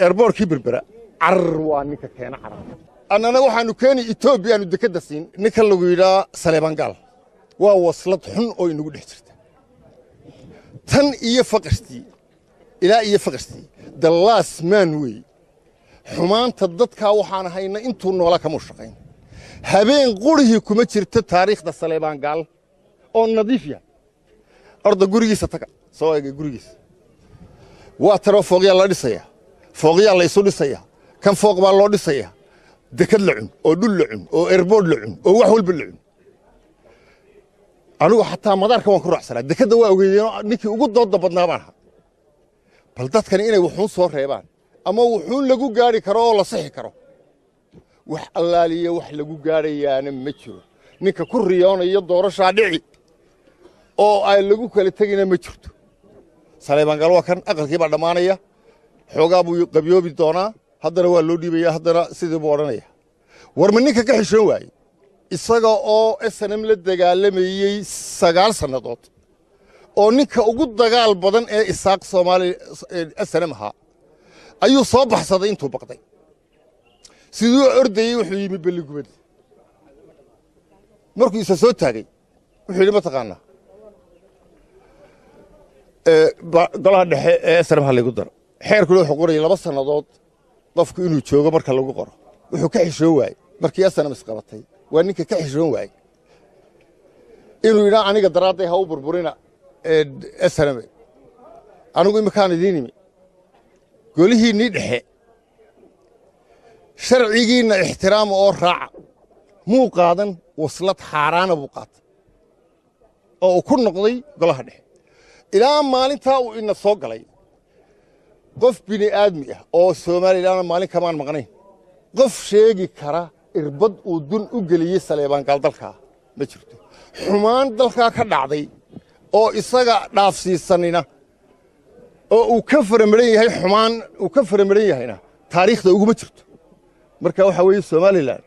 airport berbera carwaa ninka keena carab annana waxaanu keeni Ethiopia aanu dekada siin ninka lagu yiraahdo Saleeban Gaal waa waslad xun oo inagu dhex jirta tan iyo faqastii ilaa iyo faqastii the last man way xumaanta dadka waxaan hayna intuu noola kama shaqeyn habeen qurihii kuma jirto taariikhda Saleeban Gaal oo nadiif yahay arda gurigiisa taga soo eegay gurigiisa waa taro fooqya la dhisaya fooqya la isu dhisaya kan fooq baa loo dhisaya dekad la cun oo dhul la cun oo airport la cun oo wax walba la cun anigu xataa madaarka waan ku raacsanaa dekada waa ogeeyeen ninkii ugu dooda badnaa baan ahaa bal dadkan inay wuxuun soo reebaan ama wuxuun lagu gaari karo oo la sixi karo wax allaaliye wax lagu gaarayaana ma jiro ninka ku riyoonayo doorashaa dhici oo ay lagu kala tagina ma jirto Saleeban Gaal waa kan aqalkii baa dhamaanaya xoogaa buu qabyoobi doonaa haddana waa loo dhiibaya haddana sidii buu oranaya war ma ninka ka xishoon waayay isaga oo SNM la dagaalamayay 9 sanadood oo ninka ugu dagaal badan ee isaaq Soomaali SNM ha ayuu soo baxsaday intuu baqday sidoo ordayay wuxuu yimi Beligubad markuu isa soo taagay wuxuu yiri ma taqaana golaha dhexe ee SNM ha lagu daro xeerku wuxuu qorayay 2 sanadood qofku inuu joogo marka lagu qoro wuxuu ka xishoon waayay markii SNM isqabatay waa ninka ka xishoon waayay inuu yiraahdo aniga daraaday ha u burburina SNM anigu imkaan idinimi golihii ni dhexe sharcigiina ixtiraam oo raac muu qaadan waslad xaraana buu qaatay oo ku noqday golaha dhexe ilaa maalinta uu ina soo galay qof bini aadmi ah oo Soomaaliland maalin kamaan maqnayn qof sheegi kara irbad uu dun u galiyay Saleeban Gaal dalka ma jirto xumaan dalka ka dhacday oo isaga dhaafsiisanina oo uu ka faramaran yahay xumaan uu ka faramaran yahayna taariikhda ugu ma jirto marka waxa weeye Soomaaliland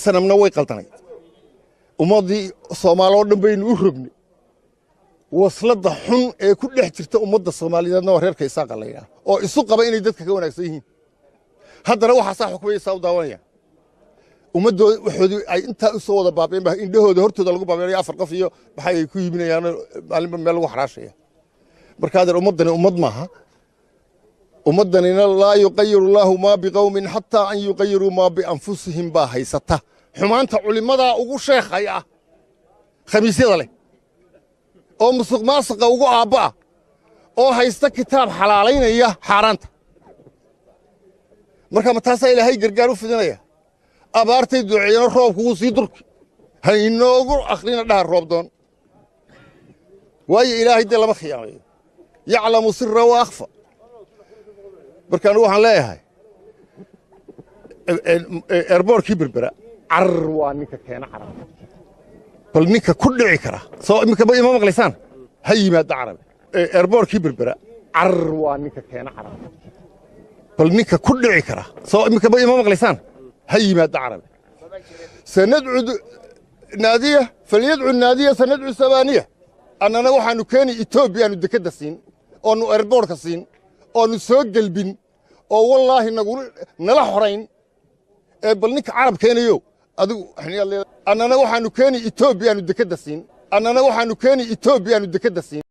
SNMna way qaldanay ummadii Soomaaliyeed oo dhan baynu u rognay waslada xun ee ku dhex jirta ummadda Soomaaliyeedna waa reerka isaaq qalayna oo isu qaba inay dadka ka wanaagsan yihiin haddana waxa sax xukumaysa u daawanaya ummadda waxoodii ay inta u soo wada baabeen baa indhahooda hortooda lagu baabeeyo afar qof iyo waxa ay ku yiminayaan maalinba meel lagu xaraashaya marka adeer ummadani ummad maaha ummadanina laa yuqayyiru Allahu ma biqawmin hatta an yuqayyiru ma bi anfusihim ba haysata xumaanta culimada ugu sheekhay ah khamiisyada leh oo musuq maasuqa ugu aabba oo haysta kitaab xalaaleynaya xaaraanta marka ma taas Ilaahay gargaar u fidinaya abaartay duceeyna roobku uu sii durki haynoogu akhrina dhaar roob doon waayo Ilaahay de lama khiyaamayo yaclamu sirra wa akhfa marka waxaan leeyahay airport berbera carwaa ninka keena carab bal ninka ku dhici kara soo imika ma maqlaysaan ha yimaado carab airport berbera carwaa ninka keena carab bal ninka ku dhici kara soo imika ma maqlaysaan ha yimaado carab sanadcu naadiya falyadcu naadiya sanadcu sabaniya annana waxaanu keeni Ethiopia aanu dekada siin oo nu airport ka siin oo nu soo galbin oo wallaahi nagu nala xorayn ee bal ninka carab keenayo adigu annana waxaanu keeni Ethiopia aanu dekada siin annana waxaanu keeni Ethiopia aanu dekada siin